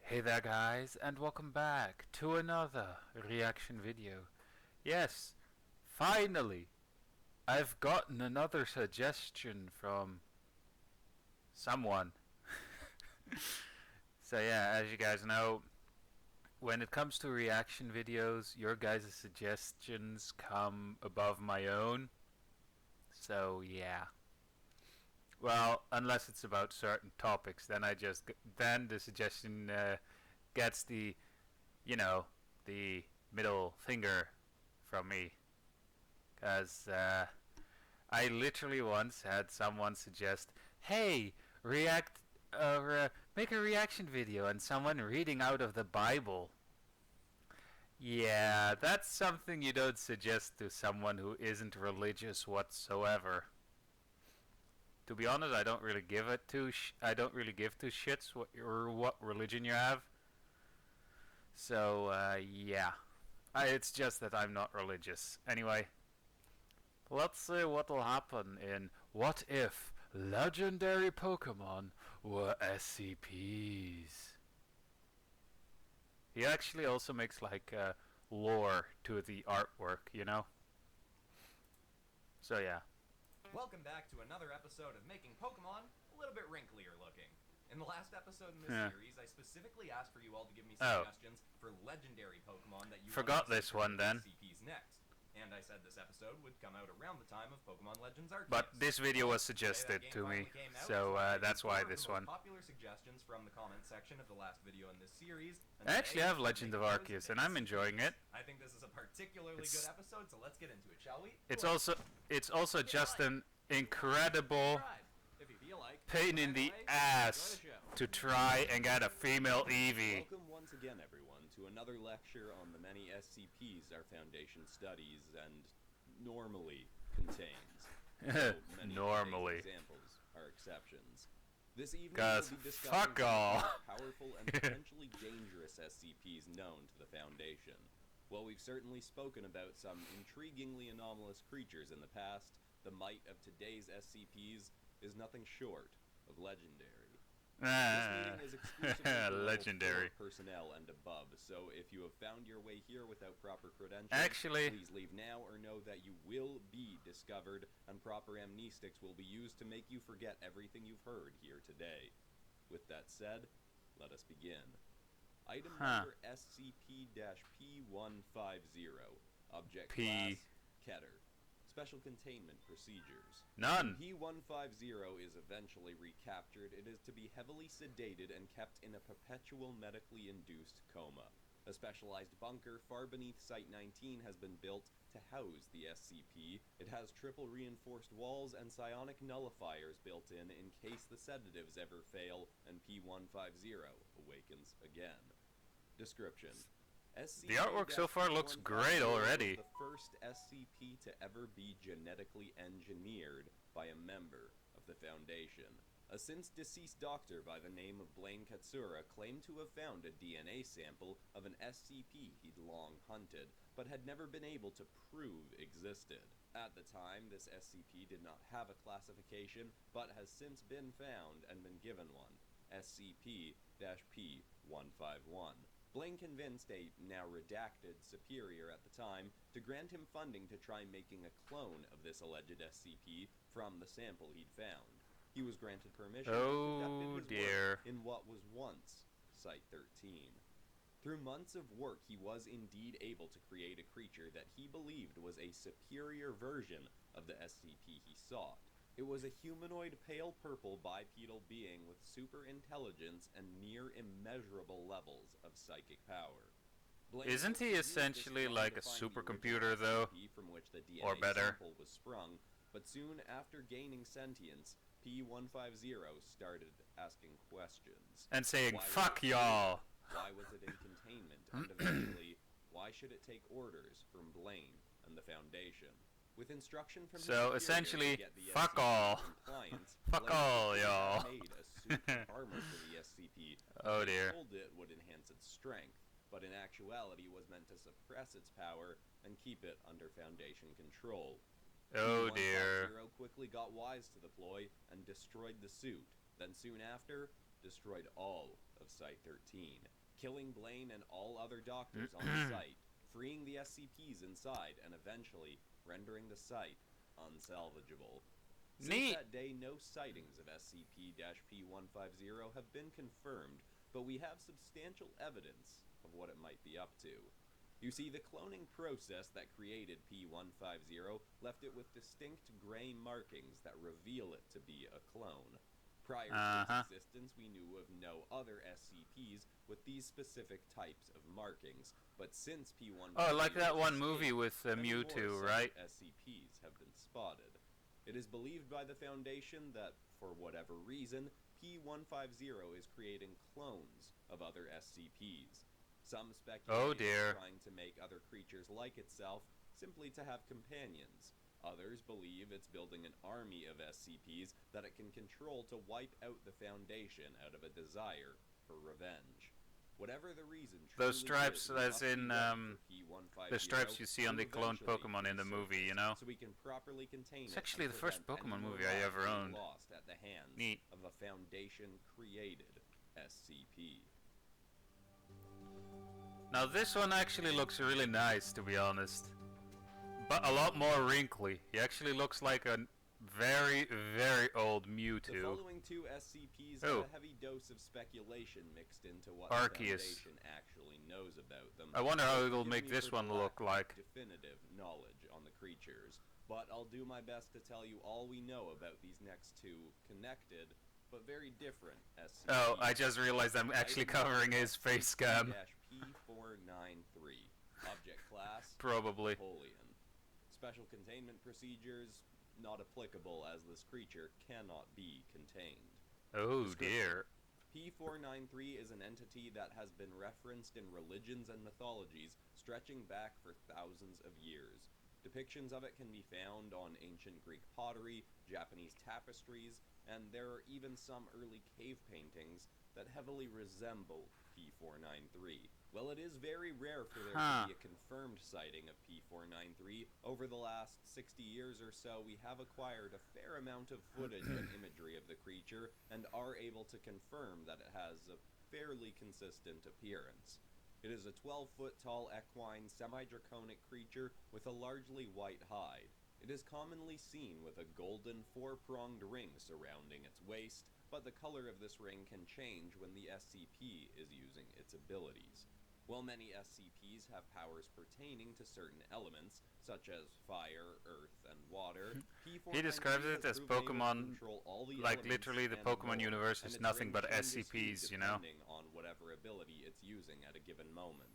Hey there guys, and welcome back to another reaction video. Yes, finally, I've gotten another suggestion from someone. So yeah, as you guys know, when it comes to reaction videos, your guys' suggestions come above my own. So yeah. Well, unless it's about certain topics, then then the suggestion gets you know, the middle finger from me. Because I literally once had someone suggest, hey, react, make a reaction video on someone reading out of the Bible. Yeah, that's something you don't suggest to someone who isn't religious whatsoever. To be honest, I don't really give two shits what religion you have. So yeah. It's just that I'm not religious. Anyway, let's see what'll happen in What If Legendary Pokemon Were SCPs? He actually also makes like lore to the artwork, you know? So yeah. Welcome back to another episode of Making Pokemon a little bit wrinklier looking. In the last episode in this series, I specifically asked for you all to give me suggestions for legendary Pokemon that you forgot this one then. SCPs next. And I said this episode would come out around the time of Pokemon Legends Arceus. But this video was suggested to me, so that's why this one. Popular suggestions from the comment section of the last video in this series. I actually have Legend of Arceus, and I'm enjoying it. I think this is a particularly good episode, so let's get into it, shall we? It's also just an incredible pain in the ass to try and get a female Eevee. Welcome once again, everyone, to another lecture on the many SCPs our Foundation studies and normally contains. Normally. Examples are exceptions. This evening Guys, we'll be discussing fuck all. some powerful and potentially dangerous SCPs known to the Foundation. While we've certainly spoken about some intriguingly anomalous creatures in the past, the might of today's SCPs is nothing short of legendary. This meeting is exclusively for legendary personnel and above, so if you have found your way here without proper credentials, please leave now or know that you will be discovered, and proper amnestics will be used to make you forget everything you've heard here today. With that said, let us begin. Item number SCP-P150. Object class, Keter. Special containment procedures. None. When P150 is eventually recaptured, it is to be heavily sedated and kept in a perpetual medically induced coma. A specialized bunker far beneath Site-19 has been built to house the SCP. It has triple reinforced walls and psionic nullifiers built in case the sedatives ever fail and P150 awakens again. Description. The artwork so far looks great already. The first SCP to ever be genetically engineered by a member of the Foundation. A since-deceased doctor by the name of Blaine Katsura claimed to have found a DNA sample of an SCP he'd long hunted, but had never been able to prove existed. At the time, this SCP did not have a classification, but has since been found and been given one. SCP-P151. Blaine convinced a now-redacted superior at the time to grant him funding to try making a clone of this alleged SCP from the sample he'd found. He was granted permission to conduct his work in what was once Site-13. Through months of work, he was indeed able to create a creature that he believed was a superior version of the SCP he sought. It was a humanoid pale purple bipedal being with super intelligence and near immeasurable levels of psychic power. Isn't he essentially like a supercomputer though? From which the DNA or better? Sample was sprung, but soon after gaining sentience, P150 started asking questions. And saying, fuck y'all! Why was it in containment? And eventually, why should it take orders from Blaine and the Foundation? With instruction from so essentially, fuck all. Fuck all, y'all. Made a suit of armor for the SCP. Oh dear. Told it would enhance its strength, but in actuality was meant to suppress its power and keep it under Foundation control. Oh dear. P150 quickly got wise to the ploy and destroyed the suit. Then soon after, destroyed all of Site-13. killing Blaine and all other doctors on the site, freeing the SCPs inside, and eventually rendering the site unsalvageable. Since that day, no sightings of SCP-P150 have been confirmed, but we have substantial evidence of what it might be up to. You see, the cloning process that created P150 left it with distinct gray markings that reveal it to be a clone. Prior to its existence, we knew of no other SCPs with these specific types of markings, but since P150 Oh, like that one movie with Mewtwo, right? SCPs have been spotted. It is believed by the Foundation that, for whatever reason, P150 is creating clones of other SCPs. Some speculate it's trying to make other creatures like itself simply to have companions. Others believe it's building an army of SCPs that it can control to wipe out the Foundation out of a desire for revenge. Whatever the reason, those stripes, as in the stripes you see on the cloned Pokemon in the movie, you know. So we can properly contain it's actually the first Pokemon movie I ever owned. Lost at the hands of a Foundation-created SCP. Now this one actually looks really nice, to be honest. But a lot more wrinkly. He actually looks like a very, very old Mewtwo. The following two SCPs have a heavy dose of speculation mixed into what the Foundation actually knows about them. I wonder how it'll make this one look like. Definitive knowledge on the creatures, but I'll do my best to tell you all we know about these next two connected but very different SCPs. Oh, I just realized I'm actually covering his face cam. P493. Object class? Probably. Napoleon. Special containment procedures? Not applicable, as this creature cannot be contained. Oh dear. P493 is an entity that has been referenced in religions and mythologies stretching back for thousands of years. Depictions of it can be found on ancient Greek pottery, Japanese tapestries, and there are even some early cave paintings that heavily resemble P493. Well, it is very rare for there to be a confirmed sighting of P493. Over the last 60 years or so, we have acquired a fair amount of footage and imagery of the creature, and are able to confirm that it has a fairly consistent appearance. It is a 12-foot tall equine, semi-draconic creature with a largely white hide. It is commonly seen with a golden four-pronged ring surrounding its waist, but the color of this ring can change when the SCP is using its abilities. While many SCPs have powers pertaining to certain elements, such as fire, earth, and water, he describes it as Pokemon, like literally the Pokemon universe is nothing but SCPs, you know? Depending on whatever ability it's using at a given moment.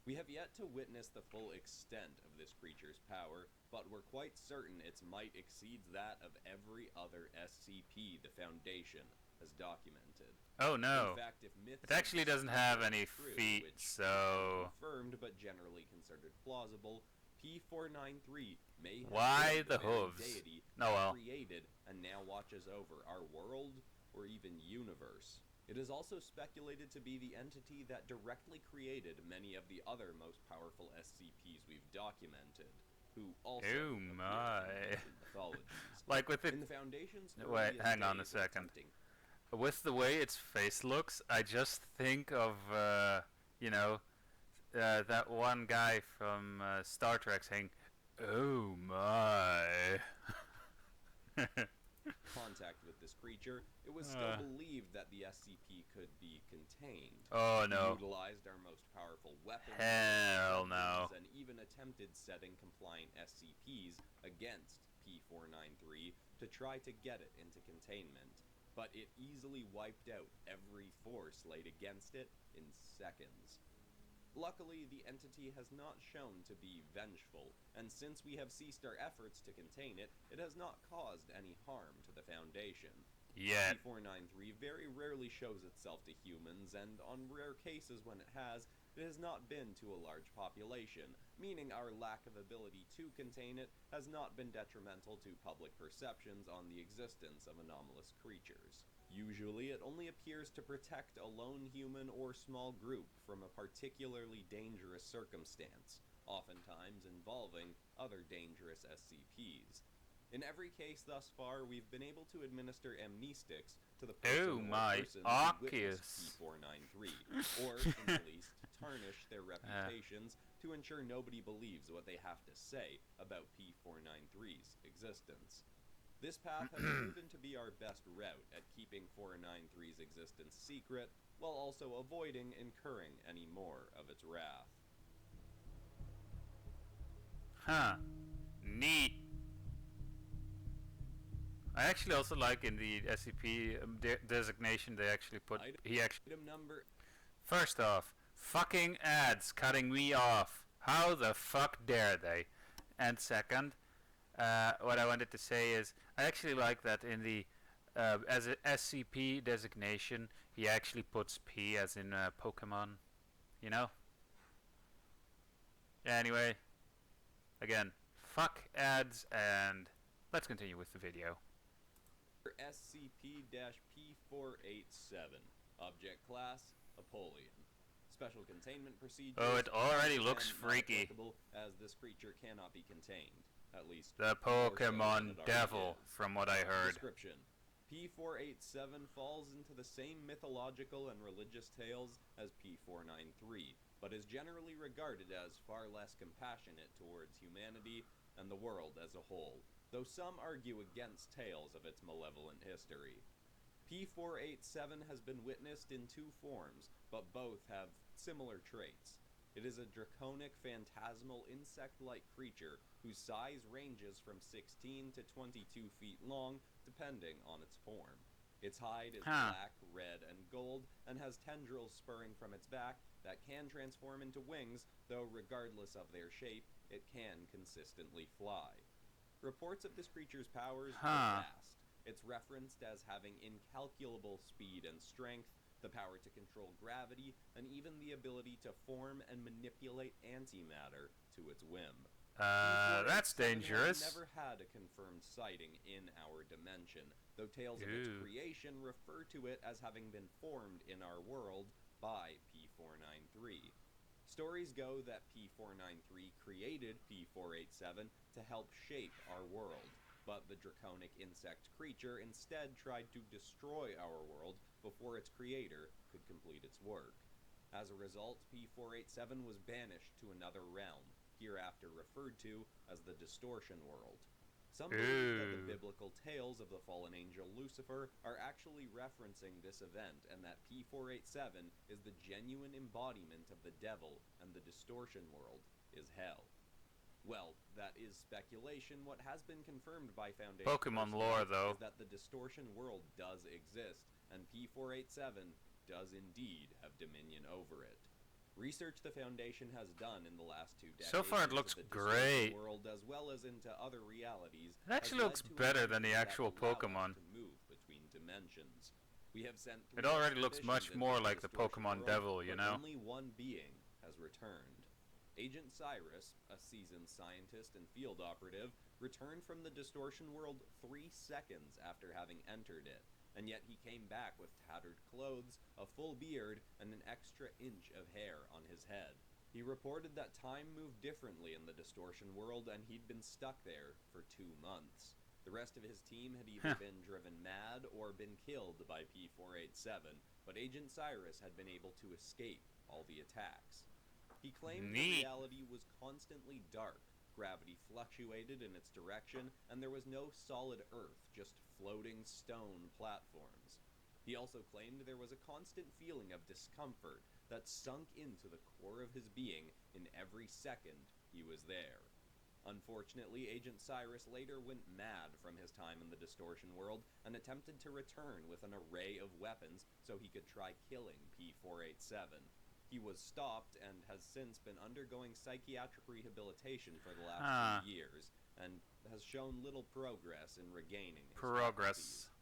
We have yet to witness the full extent of this creature's power, but we're quite certain its might exceeds that of every other SCP the Foundation has documented. Oh no. In fact, if myths it actually doesn't have any true, feet, which so... confirmed but generally considered plausible, P493 may have Why been the hooves? deity No, well. created and now watches over our world or even universe. It is also speculated to be the entity that directly created many of the other most powerful SCPs we've documented, who also oh my. in mythologies. Like with it... In the Foundation's Wait, hang on a days of second. attempting With the way its face looks, I just think of, you know, that one guy from Star Trek saying, "Oh my." contact with this creature, it was still believed that the SCP could be contained. Oh no. We utilized our most powerful weapons, Hell no. and even attempted setting compliant SCPs against P493 to try to get it into containment, but it easily wiped out every force laid against it in seconds. Luckily, the entity has not shown to be vengeful, and since we have ceased our efforts to contain it, it has not caused any harm to the Foundation. Yet. P493 very rarely shows itself to humans, and on rare cases when it has not been to a large population, meaning our lack of ability to contain it has not been detrimental to public perceptions on the existence of anomalous creatures. Usually, it only appears to protect a lone human or small group from a particularly dangerous circumstance, oftentimes involving other dangerous SCPs. In every case thus far, we've been able to administer amnestics to the Oh person or my persons who Arceus. witnessed P493, or, in the least, tarnish their reputations to ensure nobody believes what they have to say about P493's existence. This path has proven to be our best route at keeping 493's existence secret, while also avoiding incurring any more of its wrath. Huh. Neat. I actually also like in the SCP designation they actually put. Item number. First off, fucking ads cutting me off. How the fuck dare they? And second, what I wanted to say is I actually like that in the as a SCP designation he actually puts P as in Pokemon. You know. Anyway, again, fuck ads and let's continue with the video. SCP-P487. Object Class, Apollyon. Special Containment Procedures. Oh, it already looks freaky. As this creature cannot be contained. At least the Pokemon Devil, from what I heard. Description. P487 falls into the same mythological and religious tales as P493, but is generally regarded as far less compassionate towards humanity and the world as a whole, though some argue against tales of its malevolent history. P487 has been witnessed in two forms, but both have similar traits. It is a draconic, phantasmal, insect-like creature whose size ranges from 16 to 22 feet long, depending on its form. Its hide is black, red, and gold, and has tendrils spurring from its back that can transform into wings, though regardless of their shape, it can consistently fly. Reports of this creature's powers are vast. It's referenced as having incalculable speed and strength, the power to control gravity, and even the ability to form and manipulate antimatter to its whim. That's dangerous. Never had a confirmed sighting in our dimension, though tales of its creation refer to it as having been formed in our world by P493. Stories go that P493 created P487 to help shape our world, but the draconic insect creature instead tried to destroy our world before its creator could complete its work. As a result, P487 was banished to another realm, hereafter referred to as the Distortion World. Some believe that the biblical tales of the fallen angel Lucifer are actually referencing this event, and that P487 is the genuine embodiment of the devil, and the Distortion World is hell. Well, that is speculation. What has been confirmed by Foundation Pokemon lore, though, is that the Distortion World does exist, and P487 does indeed have dominion over it. Research the Foundation has done in the last 2 decades so far it looks into the great. World as well as into other realities. It actually looks better than the actual Pokemon. To move between dimensions. We have sent it already looks much more like the Pokemon Devil, you know. Only one being has returned. Agent Cyrus, a seasoned scientist and field operative, returned from the Distortion World 3 seconds after having entered it, and yet he came back with tattered clothes, a full beard, and an extra inch of hair on his head. He reported that time moved differently in the Distortion World, and he'd been stuck there for 2 months. The rest of his team had either been driven mad or been killed by P487, but Agent Cyrus had been able to escape all the attacks. He claimed the reality was constantly dark, gravity fluctuated in its direction, and there was no solid Earth, just floating stone platforms. He also claimed there was a constant feeling of discomfort that sunk into the core of his being in every second he was there. Unfortunately, Agent Cyrus later went mad from his time in the Distortion World and attempted to return with an array of weapons so he could try killing P487. He was stopped and has since been undergoing psychiatric rehabilitation for the last 2 years, and has shown little progress in regaining his faculties.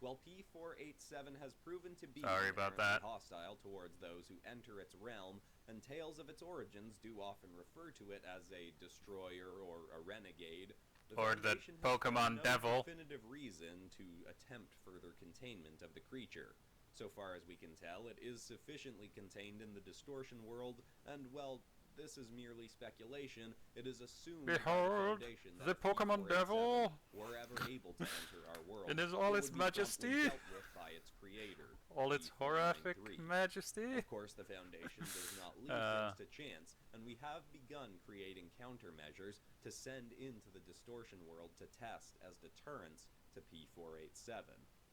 While P487 has proven to be hostile towards those who enter its realm, and tales of its origins do often refer to it as a destroyer or a renegade, or the Pokemon Devil, definitive reason to attempt further containment of the creature. So far as we can tell, it is sufficiently contained in the Distortion World, and, well, this is merely speculation. It is assumed Behold, by the Foundation the that Pokemon P487 devil! were ever able to enter our world. In his all it its would be promptly majesty! dealt with by its creator, All its horrific P493. majesty! Of course, the Foundation does not leave things to chance, and we have begun creating countermeasures to send into the distortion world to test as deterrents to P487.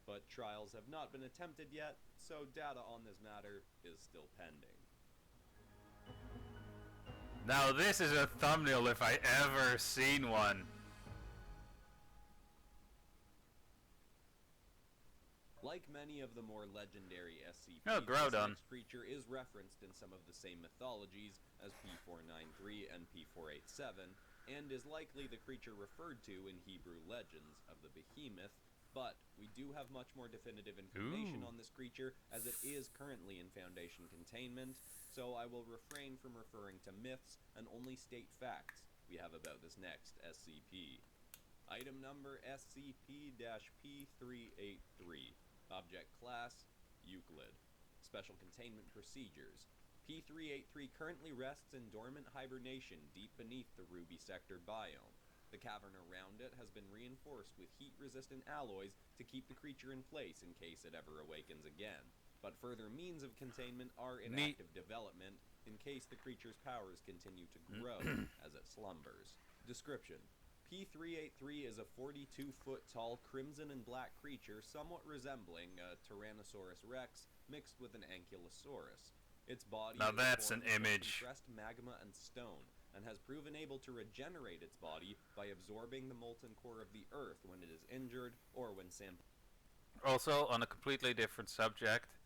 But trials have not been attempted yet, so data on this matter is still pending. Now this is a thumbnail if I ever seen one. Like many of the more legendary SCPs, Oh, this Groudon. next creature is referenced in some of the same mythologies as P493 and P487, and is likely the creature referred to in Hebrew legends of the Behemoth, but we do have much more definitive information on this creature, as it is currently in Foundation containment, so I will refrain from referring to myths and only state facts we have about this next SCP. Item number SCP-P383. Object Class, Euclid. Special Containment Procedures. P383 currently rests in dormant hibernation deep beneath the Ruby Sector biome. The cavern around it has been reinforced with heat-resistant alloys to keep the creature in place in case it ever awakens again. But further means of containment are in active development in case the creature's powers continue to grow as it slumbers. Description. P383 is a 42-foot tall crimson and black creature somewhat resembling a Tyrannosaurus rex mixed with an Ankylosaurus. Its body Now is that's an formed of image. compressed magma and stone, and has proven able to regenerate its body by absorbing the molten core of the earth when it is injured or when Also, on a completely different subject,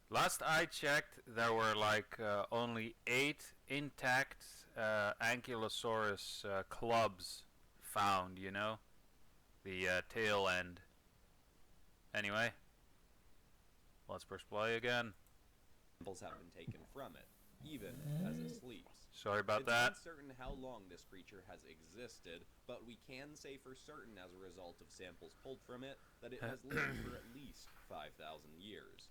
last I checked, there were like only 8 intact Ankylosaurus clubs found, you know? The tail end. Anyway, let's press play again. samples have been taken from it, even as it sleeps. Sorry about It's that. uncertain how long this creature has existed, but we can say for certain as a result of samples pulled from it that it has lived for at least 5,000 years.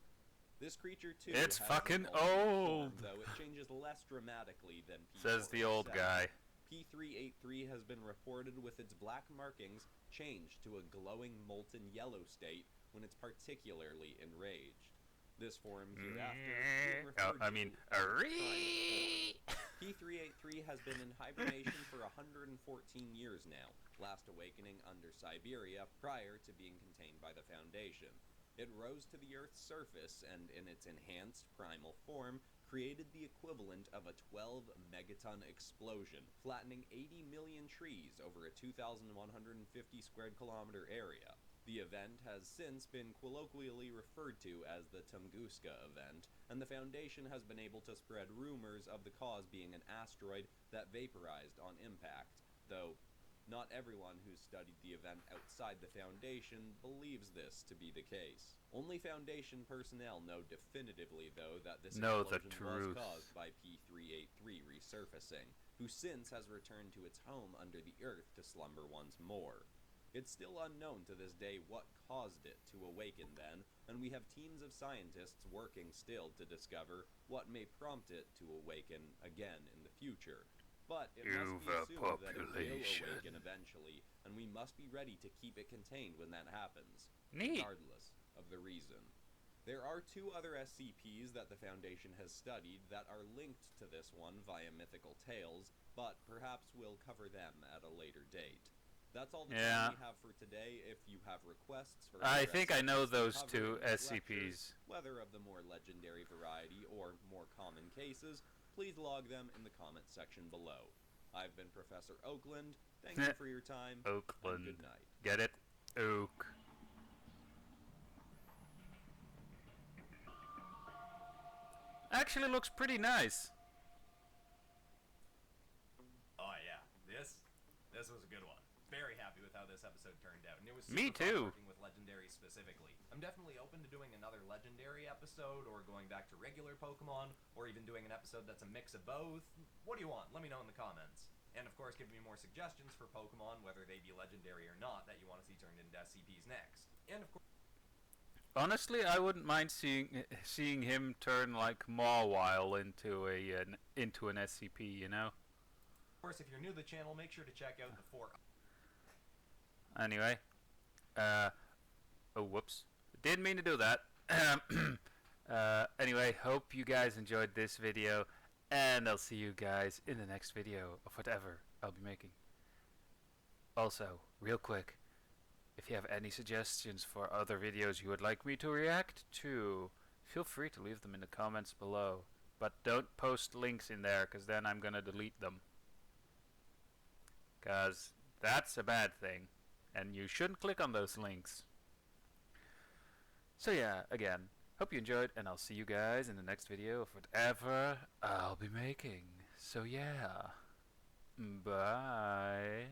This creature too It's has fucking an alternate old, form, though it changes less dramatically than P487. says the old guy. P383 has been reported with its black markings changed to a glowing molten yellow state when it's particularly enraged. This form hereafter being referred P383 has been in hibernation for 114 years now, last awakening under Siberia prior to being contained by the Foundation. It rose to the Earth's surface and, in its enhanced primal form, created the equivalent of a 12-megaton explosion, flattening 80 million trees over a 2,150 square kilometer area. The event has since been colloquially referred to as the Tunguska event, and the Foundation has been able to spread rumors of the cause being an asteroid that vaporized on impact, though not everyone who's studied the event outside the Foundation believes this to be the case. Only Foundation personnel know definitively, though, that this explosion was caused by P383 resurfacing, who since has returned to its home under the Earth to slumber once more. It's still unknown to this day what caused it to awaken then, and we have teams of scientists working still to discover what may prompt it to awaken again in the future. But it must be assumed that it will awaken eventually, and we must be ready to keep it contained when that happens, regardless of the reason. There are 2 other SCPs that the Foundation has studied that are linked to this one via mythical tales, but perhaps we'll cover them at a later date. That's all the time we have for today. If you have requests for I think I know those covered 2 in SCPs. lectures, whether of the more legendary variety or more common cases, please log them in the comments section below. I've been Professor Oakland. Thank you for your time. Oakland. And good night. Get it? Oak. Actually looks pretty nice. Oh yeah, this was a good one. Very happy with how this episode turned out, and it was Me super too. fun working with Legendary specifically. I'm definitely open to doing another Legendary episode, or going back to regular Pokemon, or even doing an episode that's a mix of both. What do you want? Let me know in the comments. And of course, give me more suggestions for Pokemon, whether they be Legendary or not, that you want to see turned into SCPs next. And of course... Honestly, I wouldn't mind seeing him turn like Mawile into an SCP. You know. Of course, if you're new to the channel, make sure to check out the 4. Anyway, oh whoops, didn't mean to do that. Anyway, hope you guys enjoyed this video, and I'll see you guys in the next video of whatever I'll be making. Also, real quick, if you have any suggestions for other videos you would like me to react to, feel free to leave them in the comments below. But don't post links in there, because then I'm gonna delete them. Because that's a bad thing, and you shouldn't click on those links. So yeah, again, hope you enjoyed, and I'll see you guys in the next video of whatever I'll be making. So yeah, bye.